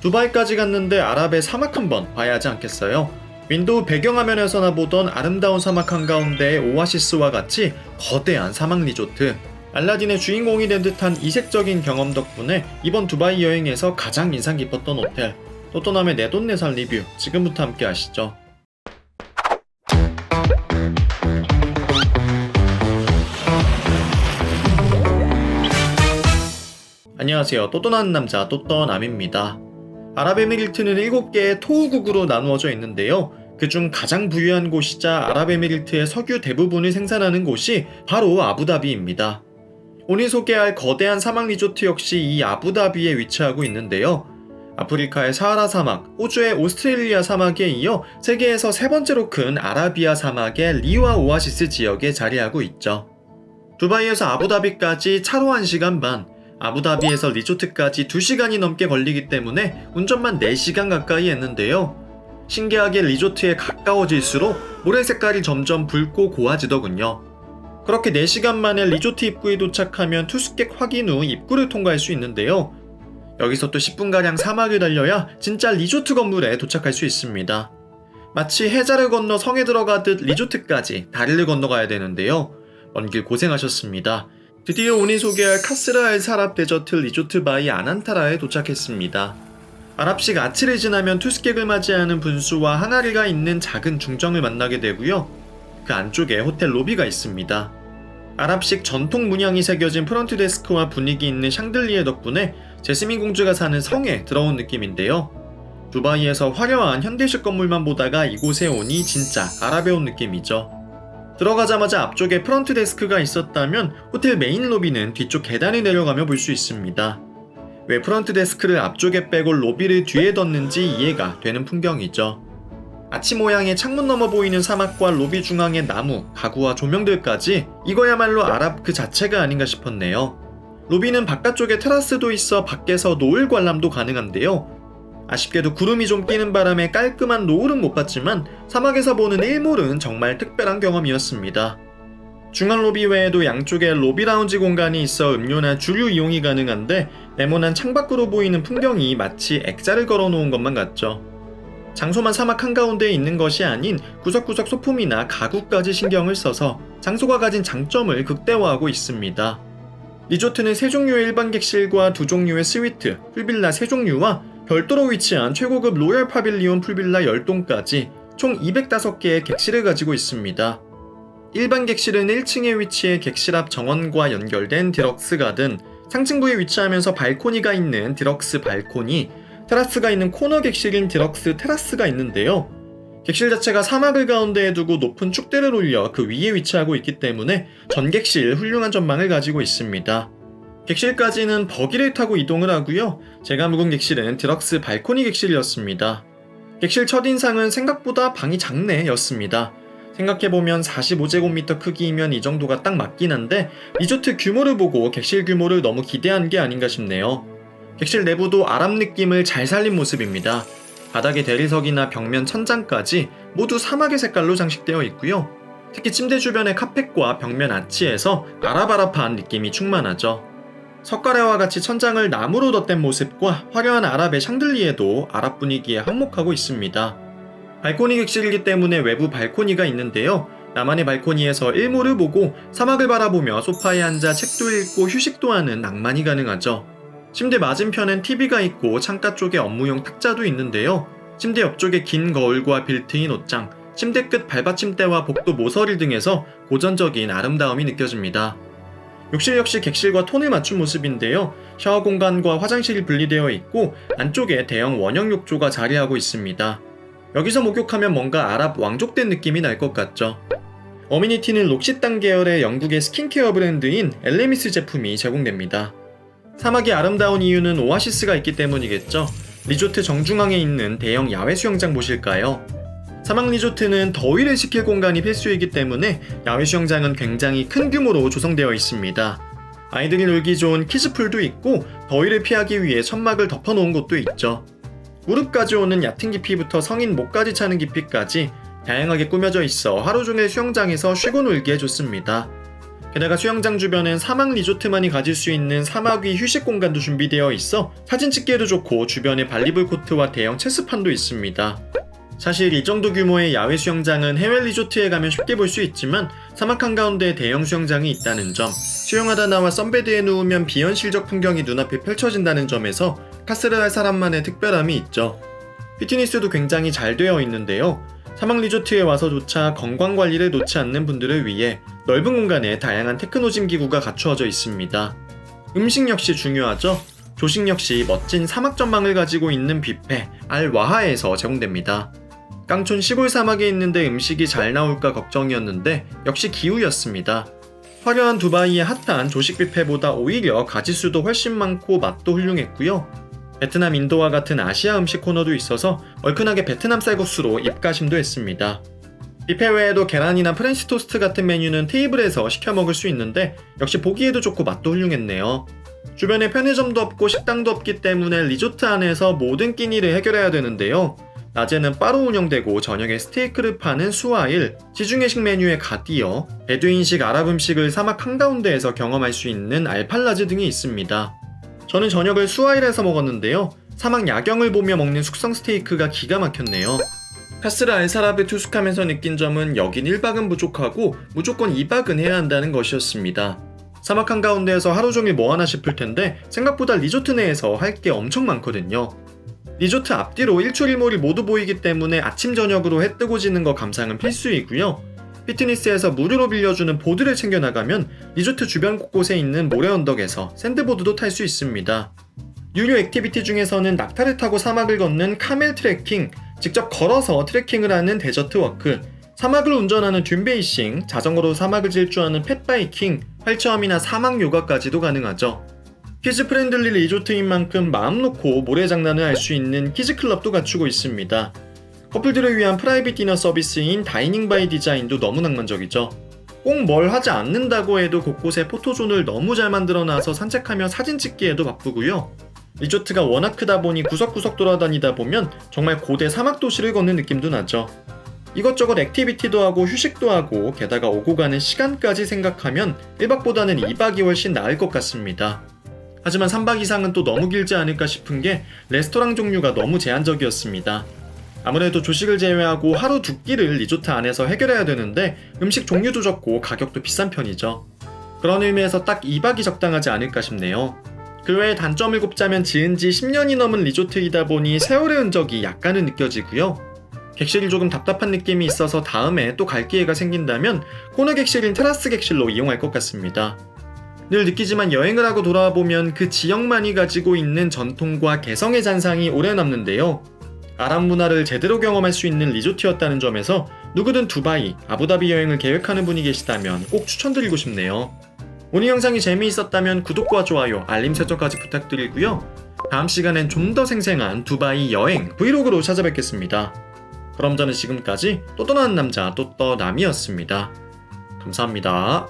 두바이까지 갔는데 아랍의 사막 한번 봐야 하지 않겠어요? 윈도우 배경화면에서나 보던 아름다운 사막 한가운데의 오아시스와 같이 거대한 사막 리조트, 알라딘의 주인공이 된 듯한 이색적인 경험 덕분에 이번 두바이 여행에서 가장 인상 깊었던 호텔, 또또남의 내돈내산 리뷰 지금부터 함께 하시죠. 안녕하세요. 또또나는 남자 또또남입니다. 아랍에미리트는 7개의 토우국으로 나누어져 있는데요. 그중 가장 부유한 곳이자 아랍에미리트의 석유 대부분을 생산하는 곳이 바로 아부다비입니다. 오늘 소개할 거대한 사막 리조트 역시 이 아부다비에 위치하고 있는데요. 아프리카의 사하라 사막, 호주의 오스트레일리아 사막에 이어 세계에서 세 번째로 큰 아라비아 사막의 리와 오아시스 지역에 자리하고 있죠. 두바이에서 아부다비까지 차로 1시간 반, 아부다비에서 리조트까지 2시간이 넘게 걸리기 때문에 운전만 4시간 가까이 했는데요. 신기하게 리조트에 가까워질수록 모래 색깔이 점점 붉고 고와지더군요. 그렇게 4시간 만에 리조트 입구에 도착하면 투숙객 확인 후 입구를 통과할 수 있는데요. 여기서 또 10분가량 사막을 달려야 진짜 리조트 건물에 도착할 수 있습니다. 마치 해자를 건너 성에 들어가듯 리조트까지 다리를 건너가야 되는데요. 먼 길 고생하셨습니다. 드디어 오늘 소개할 카스라 알 사랍 데저트 리조트 바이 아난타라에 도착했습니다. 아랍식 아치를 지나면 투숙객을 맞이하는 분수와 항아리가 있는 작은 중정을 만나게 되고요. 그 안쪽에 호텔 로비가 있습니다. 아랍식 전통 문양이 새겨진 프런트 데스크와 분위기 있는 샹들리에 덕분에 제스민 공주가 사는 성에 들어온 느낌인데요. 두바이에서 화려한 현대식 건물만 보다가 이곳에 오니 진짜 아랍에 온 느낌이죠. 들어가자마자 앞쪽에 프런트 데스크가 있었다면 호텔 메인 로비는 뒤쪽 계단을 내려가며 볼 수 있습니다. 왜 프런트 데스크를 앞쪽에 빼고 로비를 뒤에 뒀는지 이해가 되는 풍경이죠. 아치 모양의 창문 너머 보이는 사막과 로비 중앙의 나무, 가구와 조명들까지 이거야말로 아랍 그 자체가 아닌가 싶었네요. 로비는 바깥쪽에 테라스도 있어 밖에서 노을 관람도 가능한데요. 아쉽게도 구름이 좀 끼는 바람에 깔끔한 노을은 못 봤지만 사막에서 보는 일몰은 정말 특별한 경험이었습니다. 중앙 로비 외에도 양쪽에 로비 라운지 공간이 있어 음료나 주류 이용이 가능한데 네모난 창밖으로 보이는 풍경이 마치 액자를 걸어놓은 것만 같죠. 장소만 사막 한가운데에 있는 것이 아닌 구석구석 소품이나 가구까지 신경을 써서 장소가 가진 장점을 극대화하고 있습니다. 리조트는 3종류의 일반 객실과 2종류의 스위트, 풀빌라 3종류와 별도로 위치한 최고급 로열 파빌리온 풀빌라 10동까지 총 205개의 객실을 가지고 있습니다. 일반 객실은 1층에 위치해 객실 앞 정원과 연결된 디럭스 가든, 상층부에 위치하면서 발코니가 있는 디럭스 발코니, 테라스가 있는 코너 객실인 디럭스 테라스가 있는데요. 객실 자체가 사막을 가운데에 두고 높은 축대를 올려 그 위에 위치하고 있기 때문에 전객실 훌륭한 전망을 가지고 있습니다. 객실까지는 버기를 타고 이동을 하고요. 제가 묵은 객실은 디럭스 발코니 객실이었습니다. 객실 첫인상은 생각보다 방이 작네 였습니다. 생각해보면 45제곱미터 크기이면 이 정도가 딱 맞긴 한데 리조트 규모를 보고 객실 규모를 너무 기대한 게 아닌가 싶네요. 객실 내부도 아랍 느낌을 잘 살린 모습입니다. 바닥의 대리석이나 벽면 천장까지 모두 사막의 색깔로 장식되어 있고요. 특히 침대 주변의 카펫과 벽면 아치에서 아랍한 느낌이 충만하죠. 석가래와 같이 천장을 나무로 덧댄 모습과 화려한 아랍의 샹들리에도 아랍 분위기에 한몫하고 있습니다. 발코니 객실이기 때문에 외부 발코니가 있는데요. 나만의 발코니에서 일몰을 보고 사막을 바라보며 소파에 앉아 책도 읽고 휴식도 하는 낭만이 가능하죠. 침대 맞은편엔 TV가 있고 창가 쪽에 업무용 탁자도 있는데요. 침대 옆쪽에 긴 거울과 빌트인 옷장, 침대 끝 발받침대와 복도 모서리 등에서 고전적인 아름다움이 느껴집니다. 욕실 역시 객실과 톤을 맞춘 모습인데요. 샤워 공간과 화장실이 분리되어 있고 안쪽에 대형 원형 욕조가 자리하고 있습니다. 여기서 목욕하면 뭔가 아랍 왕족된 느낌이 날 것 같죠. 어미니티는 록시땅 계열의 영국의 스킨케어 브랜드인 엘레미스 제품이 제공됩니다. 사막이 아름다운 이유는 오아시스가 있기 때문이겠죠. 리조트 정중앙에 있는 대형 야외 수영장 보실까요? 사막 리조트는 더위를 식힐 공간이 필수이기 때문에 야외 수영장은 굉장히 큰 규모로 조성되어 있습니다. 아이들이 놀기 좋은 키즈풀도 있고 더위를 피하기 위해 천막을 덮어놓은 곳도 있죠. 무릎까지 오는 얕은 깊이부터 성인 목까지 차는 깊이까지 다양하게 꾸며져 있어 하루 종일 수영장에서 쉬고 놀기에 좋습니다. 게다가 수영장 주변엔 사막 리조트만이 가질 수 있는 사막 위 휴식 공간도 준비되어 있어 사진 찍기에도 좋고 주변에 발리볼 코트와 대형 체스판도 있습니다. 사실 이 정도 규모의 야외 수영장은 해외 리조트에 가면 쉽게 볼 수 있지만 사막 한가운데 대형 수영장이 있다는 점, 수영하다 나와 선베드에 누우면 비현실적 풍경이 눈앞에 펼쳐진다는 점에서 카스를 할 사람만의 특별함이 있죠. 피트니스도 굉장히 잘 되어 있는데요. 사막 리조트에 와서조차 건강 관리를 놓지 않는 분들을 위해 넓은 공간에 다양한 테크노짐 기구가 갖추어져 있습니다. 음식 역시 중요하죠. 조식 역시 멋진 사막 전망을 가지고 있는 뷔페 알와하에서 제공됩니다. 깡촌 시골 사막에 있는데 음식이 잘 나올까 걱정이었는데 역시 기우였습니다. 화려한 두바이의 핫한 조식 뷔페보다 오히려 가짓수도 훨씬 많고 맛도 훌륭했고요. 베트남, 인도와 같은 아시아 음식 코너도 있어서 얼큰하게 베트남 쌀국수로 입가심도 했습니다. 뷔페 외에도 계란이나 프렌치 토스트 같은 메뉴는 테이블에서 시켜 먹을 수 있는데 역시 보기에도 좋고 맛도 훌륭했네요. 주변에 편의점도 없고 식당도 없기 때문에 리조트 안에서 모든 끼니를 해결해야 되는데요. 낮에는 바로 운영되고 저녁에 스테이크를 파는 수아일, 지중해식 메뉴에 가디어, 베두인식 아랍 음식을 사막 한가운데에서 경험할 수 있는 알팔라즈 등이 있습니다. 저는 저녁을 수아일에서 먹었는데요. 사막 야경을 보며 먹는 숙성 스테이크가 기가 막혔네요. 카스르 알사랍에 투숙하면서 느낀 점은 여긴 1박은 부족하고 무조건 2박은 해야 한다는 것이었습니다. 사막 한가운데에서 하루 종일 뭐하나 싶을 텐데 생각보다 리조트 내에서 할 게 엄청 많거든요. 리조트 앞뒤로 일출일몰이 모두 보이기 때문에 아침 저녁으로 해 뜨고 지는 거 감상은 필수이고요. 피트니스에서 무료로 빌려주는 보드를 챙겨나가면 리조트 주변 곳곳에 있는 모래 언덕에서 샌드보드도 탈 수 있습니다. 유료 액티비티 중에서는 낙타를 타고 사막을 걷는 카멜 트레킹, 직접 걸어서 트레킹을 하는 데저트 워크, 사막을 운전하는 듄베이싱, 자전거로 사막을 질주하는 펫바이킹, 활체험이나 사막 요가까지도 가능하죠. 키즈 프렌들리 리조트인 만큼 마음 놓고 모래장난을 할 수 있는 키즈클럽도 갖추고 있습니다. 커플들을 위한 프라이빗 디너 서비스인 다이닝 바이 디자인도 너무 낭만적이죠. 꼭 뭘 하지 않는다고 해도 곳곳에 포토존을 너무 잘 만들어놔서 산책하며 사진 찍기에도 바쁘고요. 리조트가 워낙 크다 보니 구석구석 돌아다니다 보면 정말 고대 사막 도시를 걷는 느낌도 나죠. 이것저것 액티비티도 하고 휴식도 하고 게다가 오고 가는 시간까지 생각하면 1박보다는 2박이 훨씬 나을 것 같습니다. 하지만 3박 이상은 또 너무 길지 않을까 싶은 게 레스토랑 종류가 너무 제한적이었습니다. 아무래도 조식을 제외하고 하루 2끼를 리조트 안에서 해결해야 되는데 음식 종류도 적고 가격도 비싼 편이죠. 그런 의미에서 딱 2박이 적당하지 않을까 싶네요. 그 외에 단점을 꼽자면 지은 지 10년이 넘은 리조트이다 보니 세월의 흔적이 약간은 느껴지고요. 객실이 조금 답답한 느낌이 있어서 다음에 또 갈 기회가 생긴다면 코너 객실인 테라스 객실로 이용할 것 같습니다. 늘 느끼지만 여행을 하고 돌아와 보면 그 지역만이 가지고 있는 전통과 개성의 잔상이 오래 남는데요. 아랍 문화를 제대로 경험할 수 있는 리조트였다는 점에서 누구든 두바이, 아부다비 여행을 계획하는 분이 계시다면 꼭 추천드리고 싶네요. 오늘 영상이 재미있었다면 구독과 좋아요, 알림 설정까지 부탁드리고요. 다음 시간엔 좀 더 생생한 두바이 여행 브이로그로 찾아뵙겠습니다. 그럼 저는 지금까지 또 떠나는 남자 또떠남이었습니다. 감사합니다.